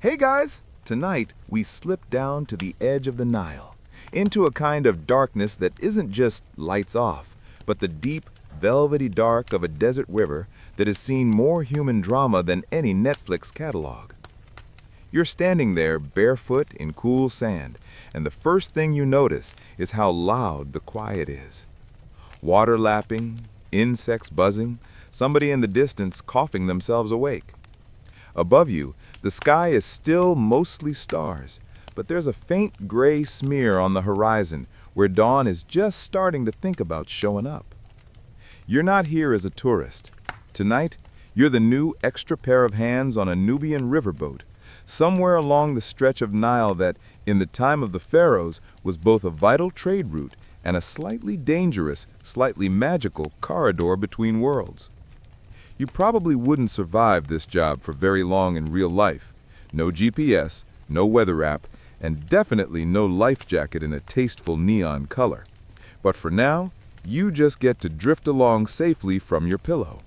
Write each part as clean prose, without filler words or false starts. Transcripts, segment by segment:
Hey guys! Tonight, we slip down to the edge of the Nile, into a kind of darkness that isn't just lights off, but the deep, velvety dark of a desert river that has seen more human drama than any Netflix catalog. You're standing there barefoot in cool sand, and the first thing you notice is how loud the quiet is. Water lapping, insects buzzing, somebody in the distance coughing themselves awake. Above you, the sky is still mostly stars, but there's a faint gray smear on the horizon where dawn is just starting to think about showing up. You're not here as a tourist. Tonight, you're the new extra pair of hands on a Nubian riverboat, somewhere along the stretch of Nile that, in the time of the pharaohs, was both a vital trade route and a slightly dangerous, slightly magical corridor between worlds. You probably wouldn't survive this job for very long in real life. No GPS, no weather app, and definitely no life jacket in a tasteful neon color. But for now, you just get to drift along safely from your pillow.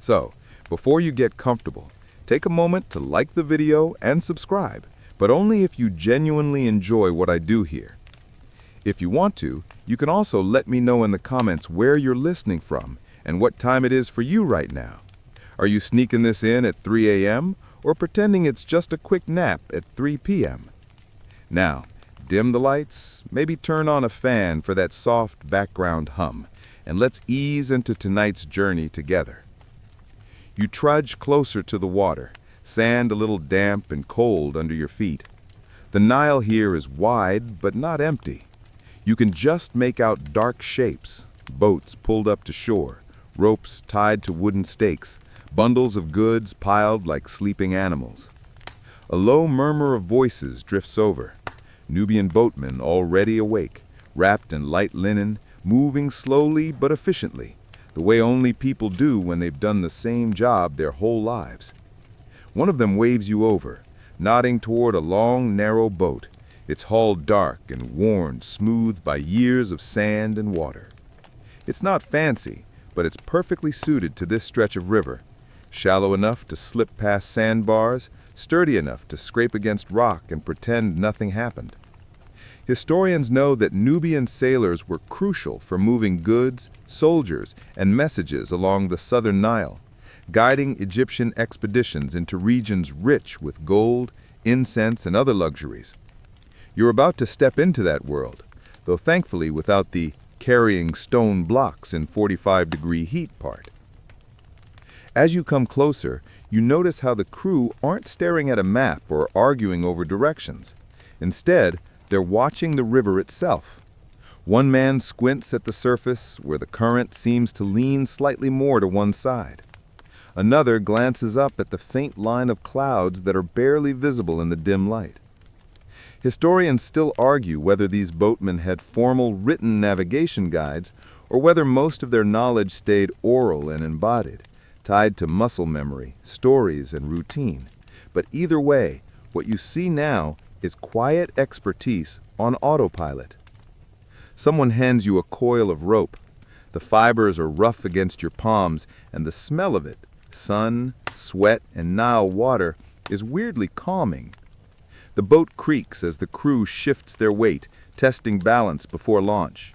So, before you get comfortable, take a moment to like the video and subscribe, but only if you genuinely enjoy what I do here. If you want to, you can also let me know in the comments where you're listening from and what time it is for you right now. Are you sneaking this in at 3 a.m. or pretending it's just a quick nap at 3 p.m.? Now, dim the lights, maybe turn on a fan for that soft background hum, and let's ease into tonight's journey together. You trudge closer to the water, sand a little damp and cold under your feet. The Nile here is wide, but not empty. You can just make out dark shapes, boats pulled up to shore, ropes tied to wooden stakes, bundles of goods piled like sleeping animals. A low murmur of voices drifts over. Nubian boatmen already awake, wrapped in light linen, moving slowly but efficiently, the way only people do when they've done the same job their whole lives. One of them waves you over, nodding toward a long, narrow boat, its hull dark and worn smooth by years of sand and water. It's not fancy, but it's perfectly suited to this stretch of river, shallow enough to slip past sandbars, sturdy enough to scrape against rock and pretend nothing happened. Historians know that Nubian sailors were crucial for moving goods, soldiers, and messages along the southern Nile, guiding Egyptian expeditions into regions rich with gold, incense, and other luxuries. You're about to step into that world, though thankfully without the carrying stone blocks in 45-degree heat part. As you come closer, you notice how the crew aren't staring at a map or arguing over directions. Instead, they're watching the river itself. One man squints at the surface where the current seems to lean slightly more to one side. Another glances up at the faint line of clouds that are barely visible in the dim light. Historians still argue whether these boatmen had formal written navigation guides or whether most of their knowledge stayed oral and embodied, tied to muscle memory, stories, and routine. But either way, what you see now is quiet expertise on autopilot. Someone hands you a coil of rope. The fibers are rough against your palms, and the smell of it, sun, sweat, and Nile water, is weirdly calming. The boat creaks as the crew shifts their weight, testing balance before launch.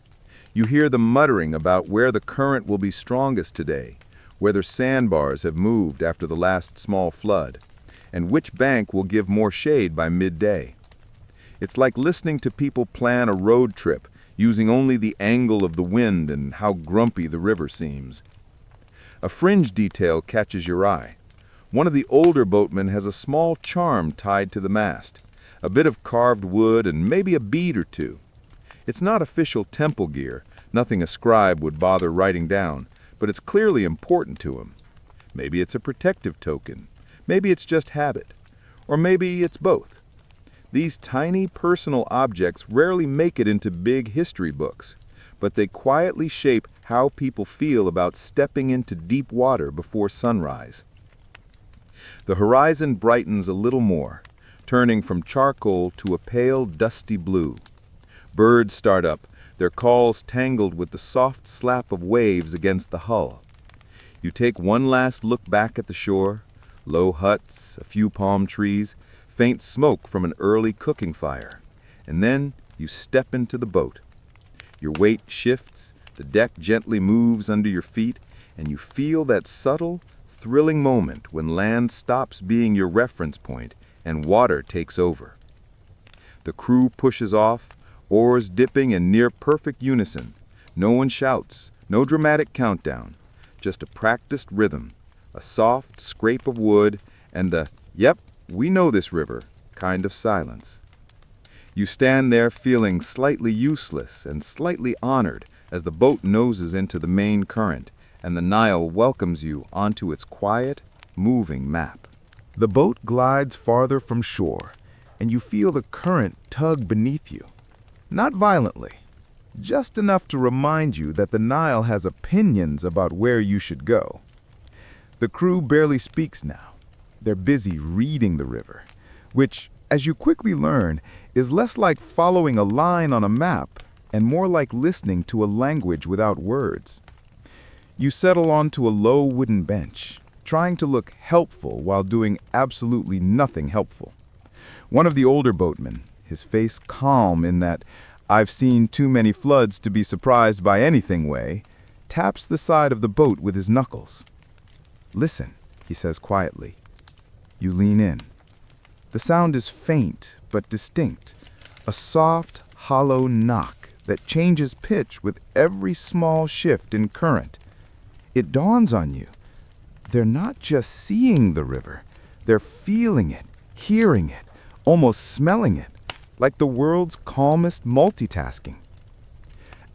You hear them muttering about where the current will be strongest today, whether sandbars have moved after the last small flood, and which bank will give more shade by midday. It's like listening to people plan a road trip, using only the angle of the wind and how grumpy the river seems. A fringe detail catches your eye. One of the older boatmen has a small charm tied to the mast, a bit of carved wood, and maybe a bead or two. It's not official temple gear, nothing a scribe would bother writing down, but it's clearly important to him. Maybe it's a protective token, maybe it's just habit, or maybe it's both. These tiny personal objects rarely make it into big history books, but they quietly shape how people feel about stepping into deep water before sunrise. The horizon brightens a little more, turning from charcoal to a pale, dusty blue. Birds start up, their calls tangled with the soft slap of waves against the hull. You take one last look back at the shore, Low huts, a few palm trees, faint smoke from an early cooking fire. And then you step into the boat. Your weight shifts, the deck gently moves under your feet, and you feel that subtle, thrilling moment when land stops being your reference point and water takes over. The crew pushes off, oars dipping in near-perfect unison. No one shouts, no dramatic countdown, just a practiced rhythm, a soft scrape of wood, and the, "Yep, we know this river," kind of silence. You stand there feeling slightly useless and slightly honored as the boat noses into the main current and the Nile welcomes you onto its quiet, moving map. The boat glides farther from shore, and you feel the current tug beneath you. Not violently, just enough to remind you that the Nile has opinions about where you should go. The crew barely speaks now. They're busy reading the river, which, as you quickly learn, is less like following a line on a map and more like listening to a language without words. You settle onto a low wooden bench, trying to look helpful while doing absolutely nothing helpful. One of the older boatmen, his face calm in that "I've seen too many floods to be surprised by anything" way, taps the side of the boat with his knuckles. "Listen," he says quietly. You lean in. The sound is faint but distinct, a soft, hollow knock that changes pitch with every small shift in current. It dawns on you. They're not just seeing the river, they're feeling it, hearing it, almost smelling it, like the world's calmest multitasking.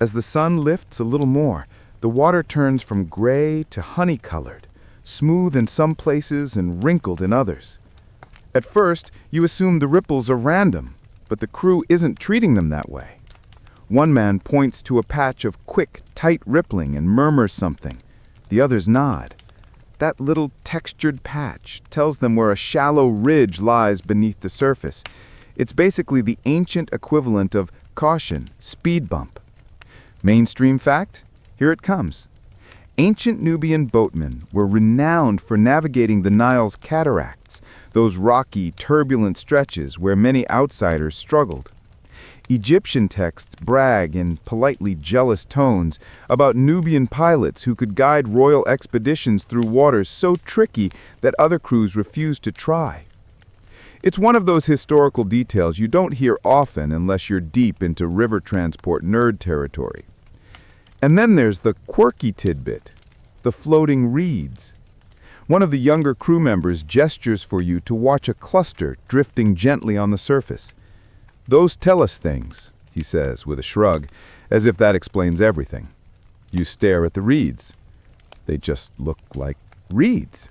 As the sun lifts a little more, the water turns from gray to honey-colored, smooth in some places and wrinkled in others. At first, you assume the ripples are random, but the crew isn't treating them that way. One man points to a patch of quick, tight rippling and murmurs something. The others nod. That little textured patch tells them where a shallow ridge lies beneath the surface. It's basically the ancient equivalent of caution, speed bump. Mainstream fact? Here it comes. Ancient Nubian boatmen were renowned for navigating the Nile's cataracts, those rocky, turbulent stretches where many outsiders struggled. Egyptian texts brag in politely jealous tones about Nubian pilots who could guide royal expeditions through waters so tricky that other crews refused to try. It's one of those historical details you don't hear often unless you're deep into river transport nerd territory. And then there's the quirky tidbit, the floating reeds. One of the younger crew members gestures for you to watch a cluster drifting gently on the surface. "Those tell us things," he says with a shrug, as if that explains everything. You stare at the reeds. They just look like reeds.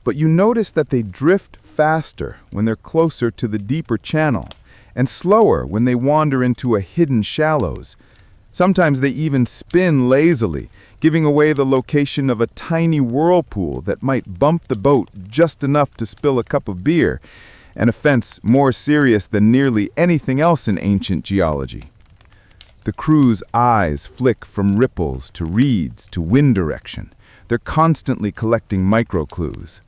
But you notice that they drift faster when they're closer to the deeper channel, and slower when they wander into a hidden shallows. Sometimes they even spin lazily, giving away the location of a tiny whirlpool that might bump the boat just enough to spill a cup of beer, an offense more serious than nearly anything else in ancient geology. The crew's eyes flick from ripples to reeds to wind direction. They're constantly collecting micro-clues.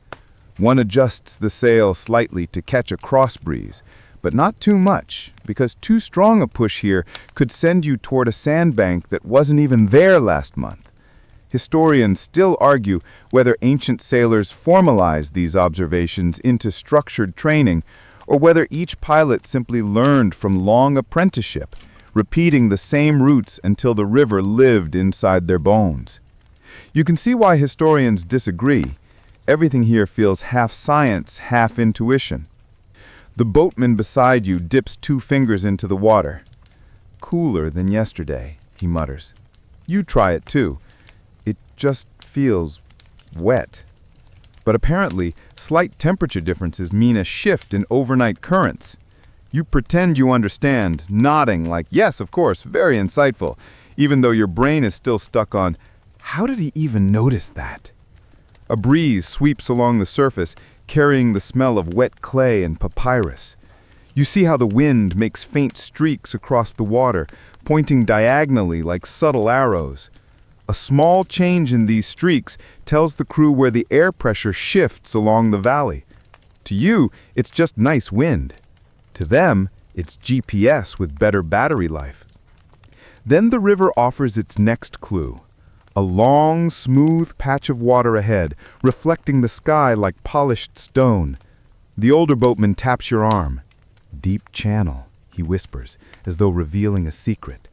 One adjusts the sail slightly to catch a cross breeze, but not too much, because too strong a push here could send you toward a sandbank that wasn't even there last month. Historians still argue whether ancient sailors formalized these observations into structured training, or whether each pilot simply learned from long apprenticeship, repeating the same routes until the river lived inside their bones. You can see why historians disagree. Everything here feels half science, half intuition. The boatman beside you dips 2 fingers into the water. "Cooler than yesterday," he mutters. You try it too. It just feels wet. But apparently, slight temperature differences mean a shift in overnight currents. You pretend you understand, nodding like, "Yes, of course, very insightful," even though your brain is still stuck on, "How did he even notice that?" A breeze sweeps along the surface, carrying the smell of wet clay and papyrus. You see how the wind makes faint streaks across the water, pointing diagonally like subtle arrows. A small change in these streaks tells the crew where the air pressure shifts along the valley. To you, it's just nice wind. To them, it's GPS with better battery life. Then the river offers its next clue. A long, smooth patch of water ahead, reflecting the sky like polished stone. The older boatman taps your arm. "Deep channel," he whispers, as though revealing a secret.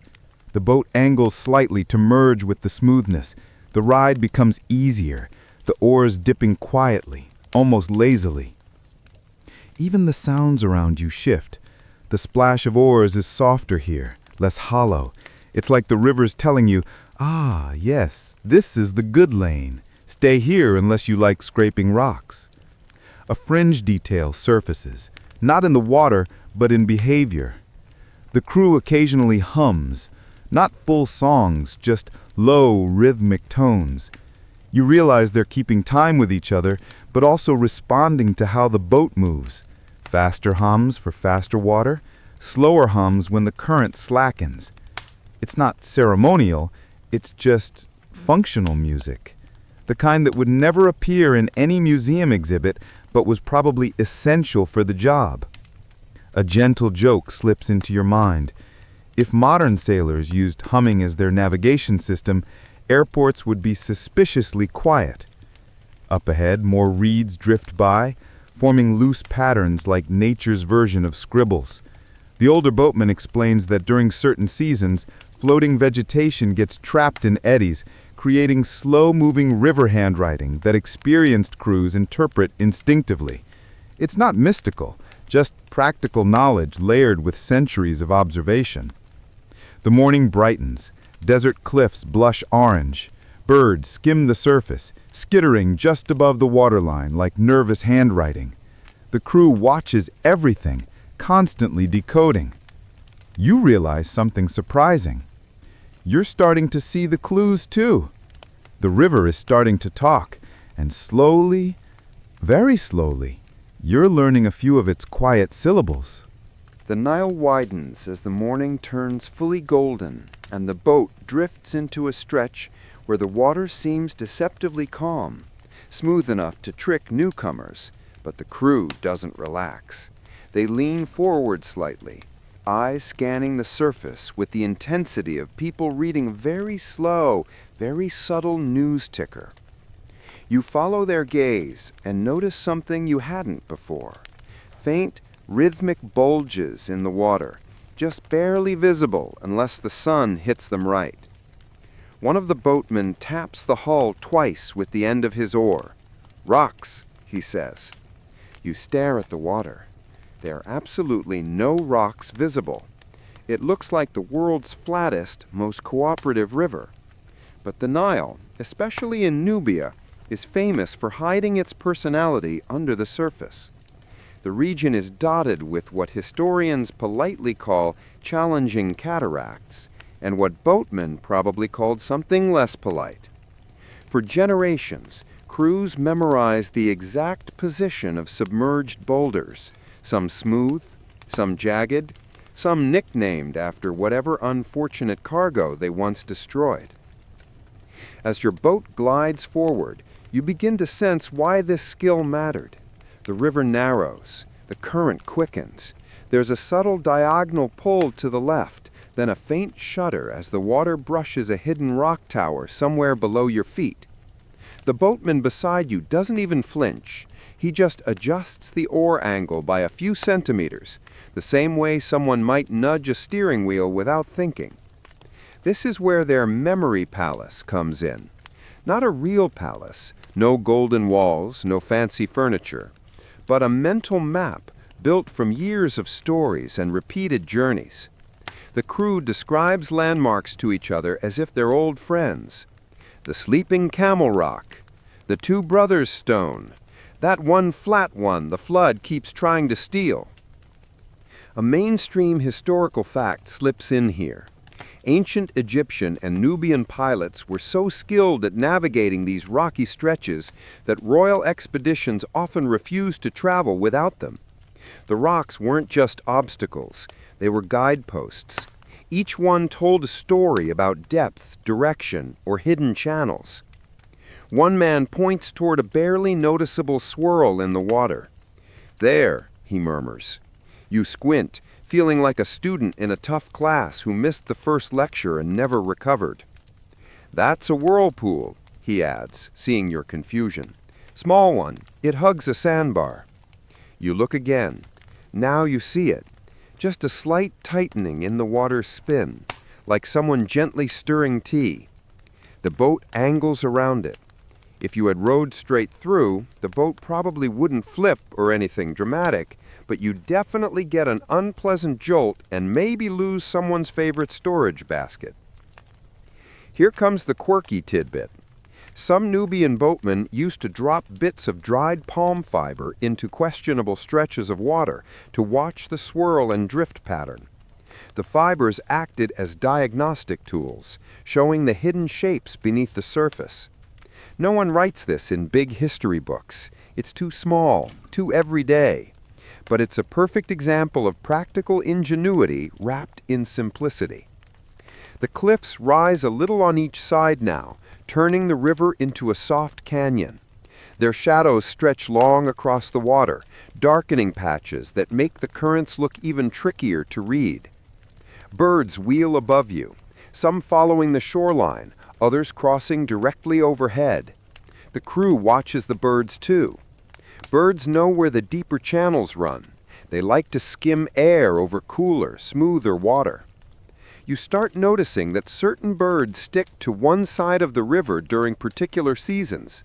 The boat angles slightly to merge with the smoothness. The ride becomes easier, the oars dipping quietly, almost lazily. Even the sounds around you shift. The splash of oars is softer here, less hollow. It's like the river's telling you, "Ah, yes, this is the good lane. Stay here unless you like scraping rocks." A fringe detail surfaces, not in the water, but in behavior. The crew occasionally hums, not full songs, just low, rhythmic tones. You realize they're keeping time with each other, but also responding to how the boat moves. Faster hums for faster water, slower hums when the current slackens. It's not ceremonial, it's just functional music. The kind that would never appear in any museum exhibit, but was probably essential for the job. A gentle joke slips into your mind. If modern sailors used humming as their navigation system, airports would be suspiciously quiet. Up ahead, more reeds drift by, forming loose patterns like nature's version of scribbles. The older boatman explains that during certain seasons, floating vegetation gets trapped in eddies, creating slow-moving river handwriting that experienced crews interpret instinctively. It's not mystical, just practical knowledge layered with centuries of observation. The morning brightens. Desert cliffs blush orange. Birds skim the surface, skittering just above the waterline like nervous handwriting. The crew watches everything, constantly decoding. You realize something surprising. You're starting to see the clues too. The river is starting to talk, and slowly, very slowly, you're learning a few of its quiet syllables. The Nile widens as the morning turns fully golden, and the boat drifts into a stretch where the water seems deceptively calm, smooth enough to trick newcomers, but the crew doesn't relax. They lean forward slightly, eyes scanning the surface with the intensity of people reading a very slow, very subtle news ticker. You follow their gaze and notice something you hadn't before. Faint, rhythmic bulges in the water, just barely visible unless the sun hits them right. One of the boatmen taps the hull twice with the end of his oar. "Rocks," he says. You stare at the water. There are absolutely no rocks visible. It looks like the world's flattest, most cooperative river. But the Nile, especially in Nubia, is famous for hiding its personality under the surface. The region is dotted with what historians politely call challenging cataracts, and what boatmen probably called something less polite. For generations, crews memorized the exact position of submerged boulders, some smooth, some jagged, some nicknamed after whatever unfortunate cargo they once destroyed. As your boat glides forward, you begin to sense why this skill mattered. The river narrows, the current quickens. There's a subtle diagonal pull to the left, then a faint shudder as the water brushes a hidden rock tower somewhere below your feet. The boatman beside you doesn't even flinch. He just adjusts the oar angle by a few centimeters, the same way someone might nudge a steering wheel without thinking. This is where their memory palace comes in. Not a real palace, no golden walls, no fancy furniture, but a mental map built from years of stories and repeated journeys. The crew describes landmarks to each other as if they're old friends. The sleeping camel rock, the two brothers stone, that one flat one the flood keeps trying to steal. A mainstream historical fact slips in here. Ancient Egyptian and Nubian pilots were so skilled at navigating these rocky stretches that royal expeditions often refused to travel without them. The rocks weren't just obstacles, they were guideposts. Each one told a story about depth, direction, or hidden channels. One man points toward a barely noticeable swirl in the water. "There," he murmurs. You squint, feeling like a student in a tough class who missed the first lecture and never recovered. "That's a whirlpool," he adds, seeing your confusion. "Small one. It hugs a sandbar." You look again. Now you see it. Just a slight tightening in the water's spin, like someone gently stirring tea. The boat angles around it. If you had rowed straight through, the boat probably wouldn't flip or anything dramatic, but you definitely get an unpleasant jolt and maybe lose someone's favorite storage basket. Here comes the quirky tidbit. Some Nubian boatmen used to drop bits of dried palm fiber into questionable stretches of water to watch the swirl and drift pattern. The fibers acted as diagnostic tools, showing the hidden shapes beneath the surface. No one writes this in big history books. It's too small, too everyday. But it's a perfect example of practical ingenuity wrapped in simplicity. The cliffs rise a little on each side now, turning the river into a soft canyon. Their shadows stretch long across the water, darkening patches that make the currents look even trickier to read. Birds wheel above you, some following the shoreline, others crossing directly overhead. The crew watches the birds too. Birds know where the deeper channels run. They like to skim air over cooler, smoother water. You start noticing that certain birds stick to one side of the river during particular seasons.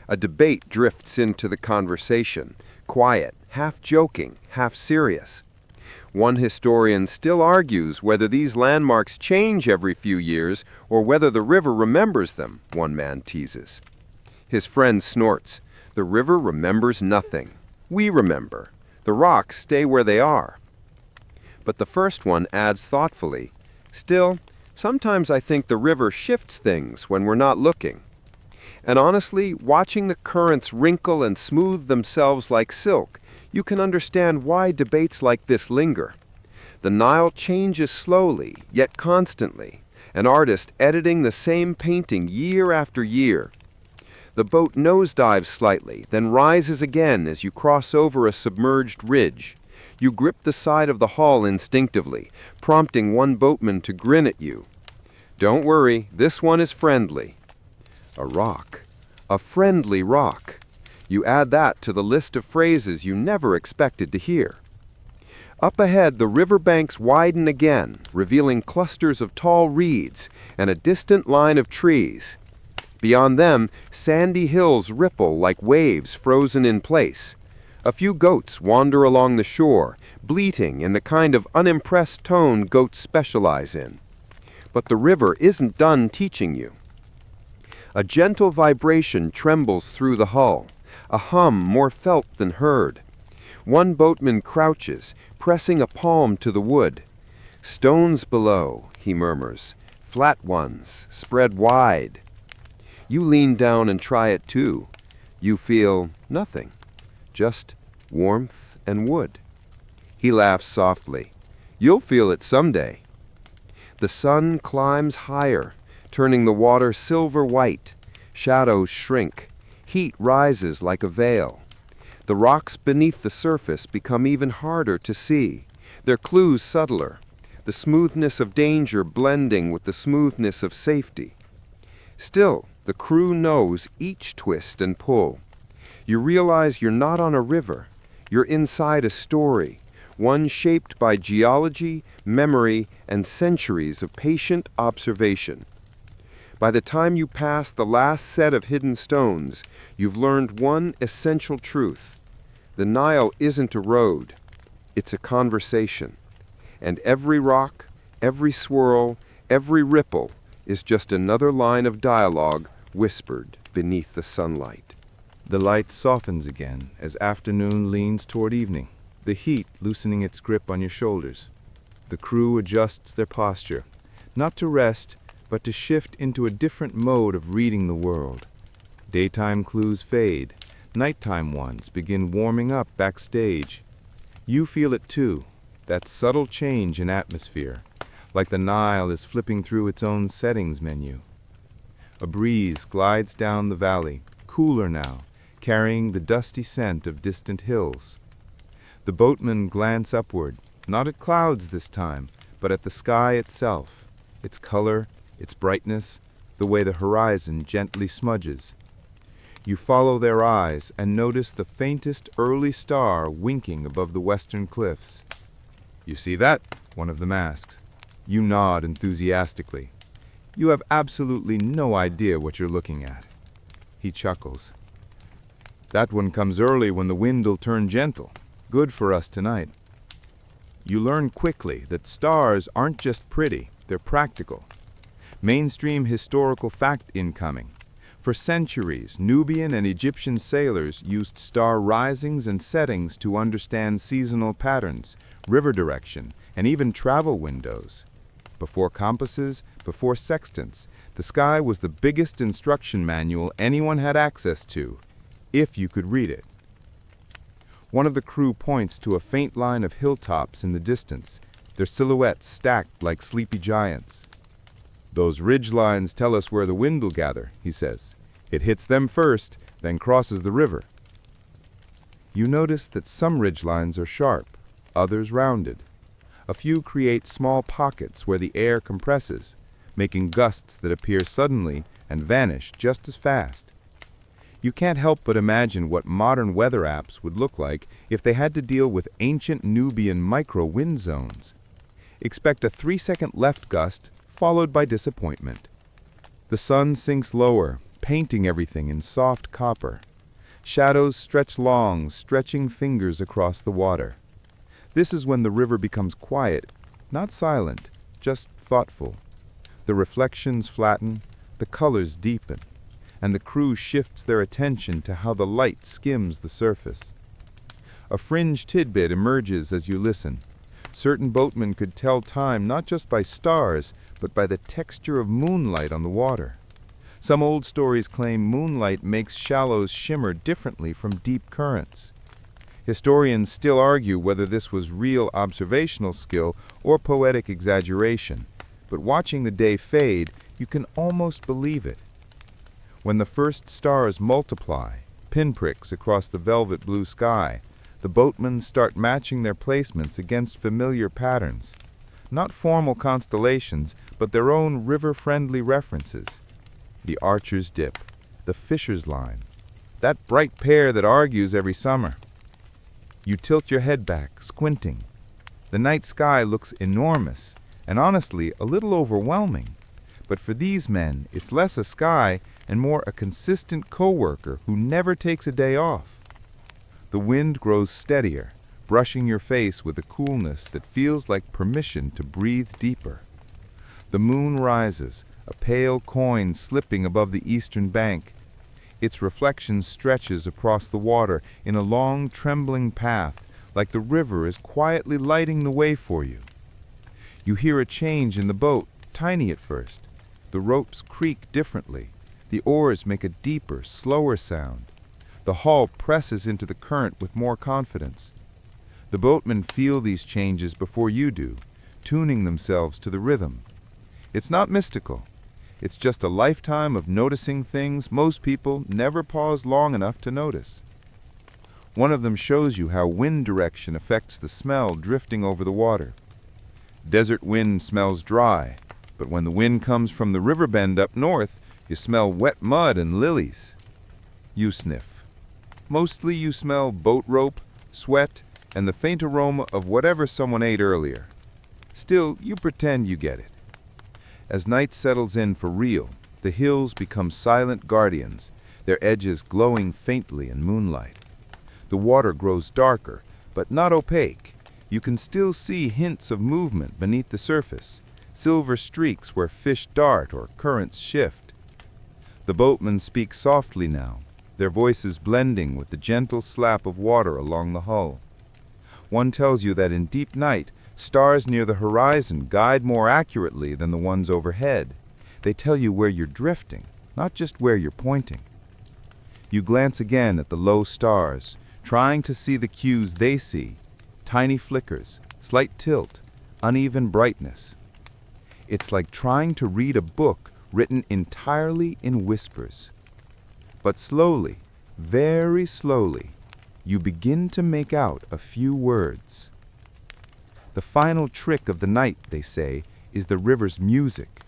A debate drifts into the conversation, quiet, half joking, half serious. One historian still argues whether these landmarks change every few years or whether the river remembers them, one man teases. His friend snorts. The river remembers nothing. We remember. The rocks stay where they are. But the first one adds thoughtfully, "Still, sometimes I think the river shifts things when we're not looking." And honestly, watching the currents wrinkle and smooth themselves like silk, you can understand why debates like this linger. The Nile changes slowly, yet constantly, an artist editing the same painting year after year. The boat nosedives slightly, then rises again as you cross over a submerged ridge. You grip the side of the hull instinctively, prompting one boatman to grin at you. "Don't worry, this one is friendly." A rock. A friendly rock. You add that to the list of phrases you never expected to hear. Up ahead, the riverbanks widen again, revealing clusters of tall reeds and a distant line of trees. Beyond them, sandy hills ripple like waves frozen in place. A few goats wander along the shore, bleating in the kind of unimpressed tone goats specialize in. But the river isn't done teaching you. A gentle vibration trembles through the hull, a hum more felt than heard. One boatman crouches, pressing a palm to the wood. "Stones below," he murmurs, "flat ones, spread wide." You lean down and try it too. You feel nothing, just warmth and wood. He laughs softly. "You'll feel it someday." The sun climbs higher, turning the water silver white. Shadows shrink. Heat rises like a veil. The rocks beneath the surface become even harder to see, their clues subtler, the smoothness of danger blending with the smoothness of safety. Still, the crew knows each twist and pull. You realize you're not on a river. You're inside a story, one shaped by geology, memory, and centuries of patient observation. By the time you pass the last set of hidden stones, you've learned one essential truth. The Nile isn't a road. It's a conversation. And every rock, every swirl, every ripple is just another line of dialogue whispered beneath the sunlight. The light softens again as afternoon leans toward evening, the heat loosening its grip on your shoulders. The crew adjusts their posture, not to rest, but to shift into a different mode of reading the world. Daytime clues fade, nighttime ones begin warming up backstage. You feel it too, that subtle change in atmosphere, like the Nile is flipping through its own settings menu. A breeze glides down the valley, cooler now, carrying the dusty scent of distant hills. The boatmen glance upward, not at clouds this time, but at the sky itself, its color, its brightness, the way the horizon gently smudges. You follow their eyes and notice the faintest early star winking above the western cliffs. "You see that?" one of them asks. You nod enthusiastically. You have absolutely no idea what you're looking at. He chuckles. "That one comes early when the wind'll turn gentle. Good for us tonight." You learn quickly that stars aren't just pretty, they're practical. Mainstream historical fact incoming. For centuries, Nubian and Egyptian sailors used star risings and settings to understand seasonal patterns, river direction, and even travel windows. Before compasses, before sextants, the sky was the biggest instruction manual anyone had access to, if you could read it. One of the crew points to a faint line of hilltops in the distance, their silhouettes stacked like sleepy giants. "Those ridge lines tell us where the wind will gather," he says. "It hits them first, then crosses the river." You notice that some ridge lines are sharp, others rounded. A few create small pockets where the air compresses, making gusts that appear suddenly and vanish just as fast. You can't help but imagine what modern weather apps would look like if they had to deal with ancient Nubian micro-wind zones. Expect a 3-second left gust, followed by disappointment. The sun sinks lower, painting everything in soft copper. Shadows stretch long, stretching fingers across the water. This is when the river becomes quiet, not silent, just thoughtful. The reflections flatten, the colors deepen, and the crew shifts their attention to how the light skims the surface. A fringe tidbit emerges as you listen. Certain boatmen could tell time not just by stars, but by the texture of moonlight on the water. Some old stories claim moonlight makes shallows shimmer differently from deep currents. Historians still argue whether this was real observational skill or poetic exaggeration, but watching the day fade, you can almost believe it. When the first stars multiply, pinpricks across the velvet blue sky, the boatmen start matching their placements against familiar patterns. Not formal constellations, but their own river-friendly references. The archer's dip, the fisher's line, that bright pair that argues every summer. You tilt your head back, squinting. The night sky looks enormous, and honestly, a little overwhelming. But for these men, it's less a sky and more a consistent coworker who never takes a day off. The wind grows steadier, brushing your face with a coolness that feels like permission to breathe deeper. The moon rises, a pale coin slipping above the eastern bank. Its reflection stretches across the water in a long, trembling path, like the river is quietly lighting the way for you. You hear a change in the boat, tiny at first. The ropes creak differently. The oars make a deeper, slower sound. The hull presses into the current with more confidence. The boatmen feel these changes before you do, tuning themselves to the rhythm. It's not mystical. It's just a lifetime of noticing things most people never pause long enough to notice. One of them shows you how wind direction affects the smell drifting over the water. Desert wind smells dry, but when the wind comes from the river bend up north, you smell wet mud and lilies. You sniff. Mostly you smell boat rope, sweat, and the faint aroma of whatever someone ate earlier. Still, you pretend you get it. As night settles in for real, the hills become silent guardians, their edges glowing faintly in moonlight. The water grows darker, but not opaque. You can still see hints of movement beneath the surface, silver streaks where fish dart or currents shift. The boatmen speak softly now, their voices blending with the gentle slap of water along the hull. One tells you that in deep night, stars near the horizon guide more accurately than the ones overhead. They tell you where you're drifting, not just where you're pointing. You glance again at the low stars, trying to see the cues they see. Tiny flickers, slight tilt, uneven brightness. It's like trying to read a book written entirely in whispers. But slowly, very slowly, you begin to make out a few words. The final trick of the night, they say, is the river's music.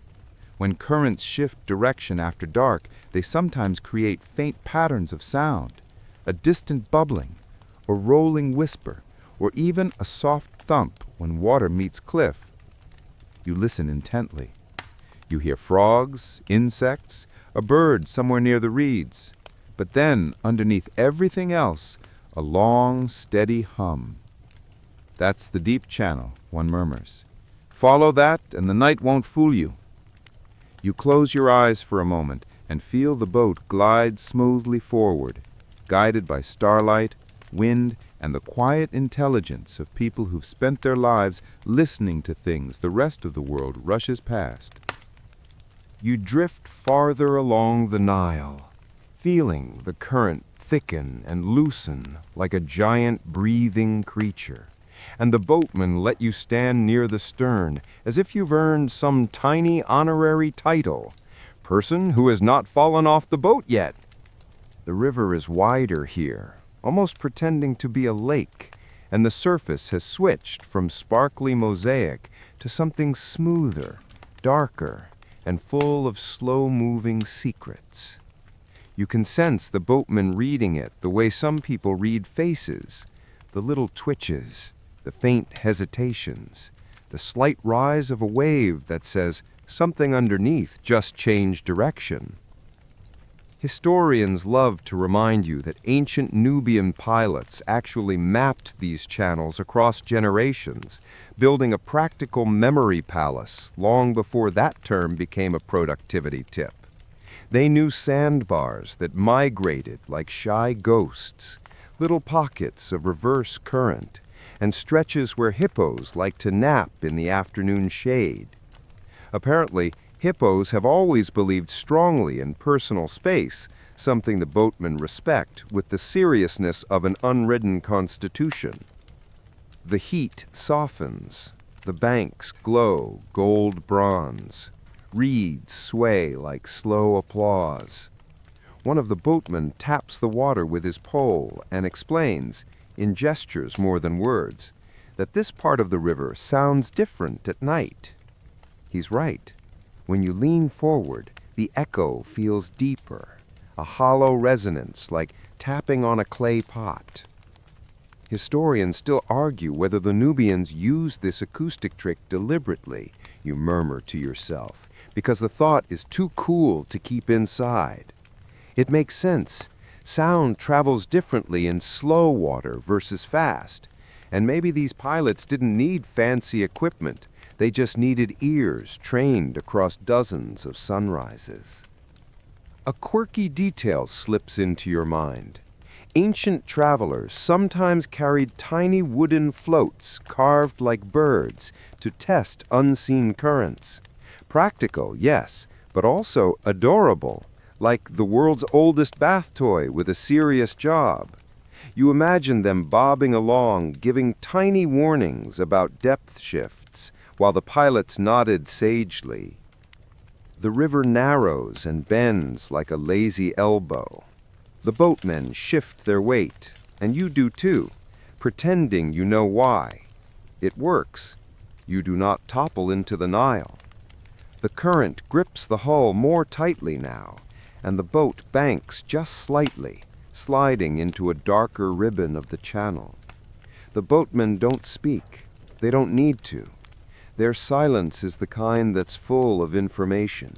When currents shift direction after dark, they sometimes create faint patterns of sound, a distant bubbling, or rolling whisper, or even a soft thump when water meets cliff. You listen intently. You hear frogs, insects, a bird somewhere near the reeds. But then, underneath everything else, a long, steady hum. That's the deep channel, one murmurs. Follow that, and the night won't fool you. You close your eyes for a moment and feel the boat glide smoothly forward, guided by starlight, wind, and the quiet intelligence of people who've spent their lives listening to things the rest of the world rushes past. You drift farther along the Nile, feeling the current thicken and loosen like a giant breathing creature, and the boatmen let you stand near the stern as if you've earned some tiny honorary title, person who has not fallen off the boat yet. The river is wider here, almost pretending to be a lake, and the surface has switched from sparkly mosaic to something smoother, darker, and full of slow-moving secrets. You can sense the boatman reading it the way some people read faces, the little twitches, the faint hesitations, the slight rise of a wave that says something underneath just changed direction. Historians love to remind you that ancient Nubian pilots actually mapped these channels across generations, building a practical memory palace long before that term became a productivity tip. They knew sandbars that migrated like shy ghosts, little pockets of reverse current, and stretches where hippos like to nap in the afternoon shade. Apparently, hippos have always believed strongly in personal space, something the boatmen respect with the seriousness of an unwritten constitution. The heat softens, the banks glow gold bronze, reeds sway like slow applause. One of the boatmen taps the water with his pole and explains, in gestures more than words, that this part of the river sounds different at night. He's right. When you lean forward, the echo feels deeper, a hollow resonance like tapping on a clay pot. Historians still argue whether the Nubians used this acoustic trick deliberately, you murmur to yourself, because the thought is too cool to keep inside. It makes sense. Sound travels differently in slow water versus fast, and maybe these pilots didn't need fancy equipment. They just needed ears trained across dozens of sunrises. A quirky detail slips into your mind. Ancient travelers sometimes carried tiny wooden floats carved like birds to test unseen currents. Practical, yes, but also adorable, like the world's oldest bath toy with a serious job. You imagine them bobbing along, giving tiny warnings about depth shifts, while the pilots nodded sagely. The river narrows and bends like a lazy elbow. The boatmen shift their weight, and you do too, pretending you know why. It works. You do not topple into the Nile. The current grips the hull more tightly now, and the boat banks just slightly, sliding into a darker ribbon of the channel. The boatmen don't speak. They don't need to. Their silence is the kind that's full of information.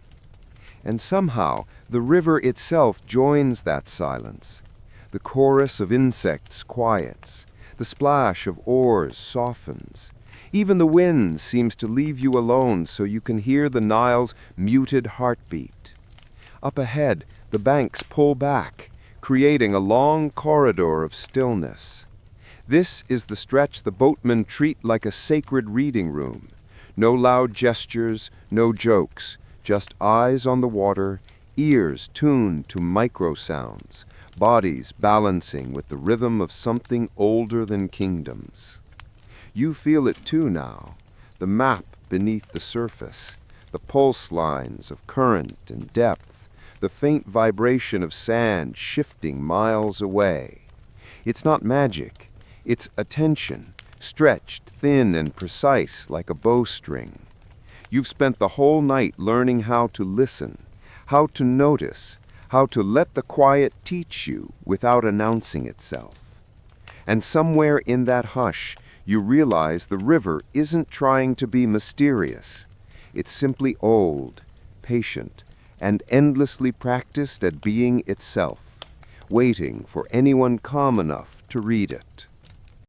And somehow, the river itself joins that silence. The chorus of insects quiets. The splash of oars softens. Even the wind seems to leave you alone so you can hear the Nile's muted heartbeat. Up ahead, the banks pull back, creating a long corridor of stillness. This is the stretch the boatmen treat like a sacred reading room. No loud gestures, no jokes, just eyes on the water, ears tuned to micro sounds, bodies balancing with the rhythm of something older than kingdoms. You feel it too now, the map beneath the surface, the pulse lines of current and depth, the faint vibration of sand shifting miles away. It's not magic, it's attention, stretched thin and precise like a bowstring. You've spent the whole night learning how to listen, how to notice, how to let the quiet teach you without announcing itself. And somewhere in that hush, you realize the river isn't trying to be mysterious. It's simply old, patient, and endlessly practiced at being itself, waiting for anyone calm enough to read it.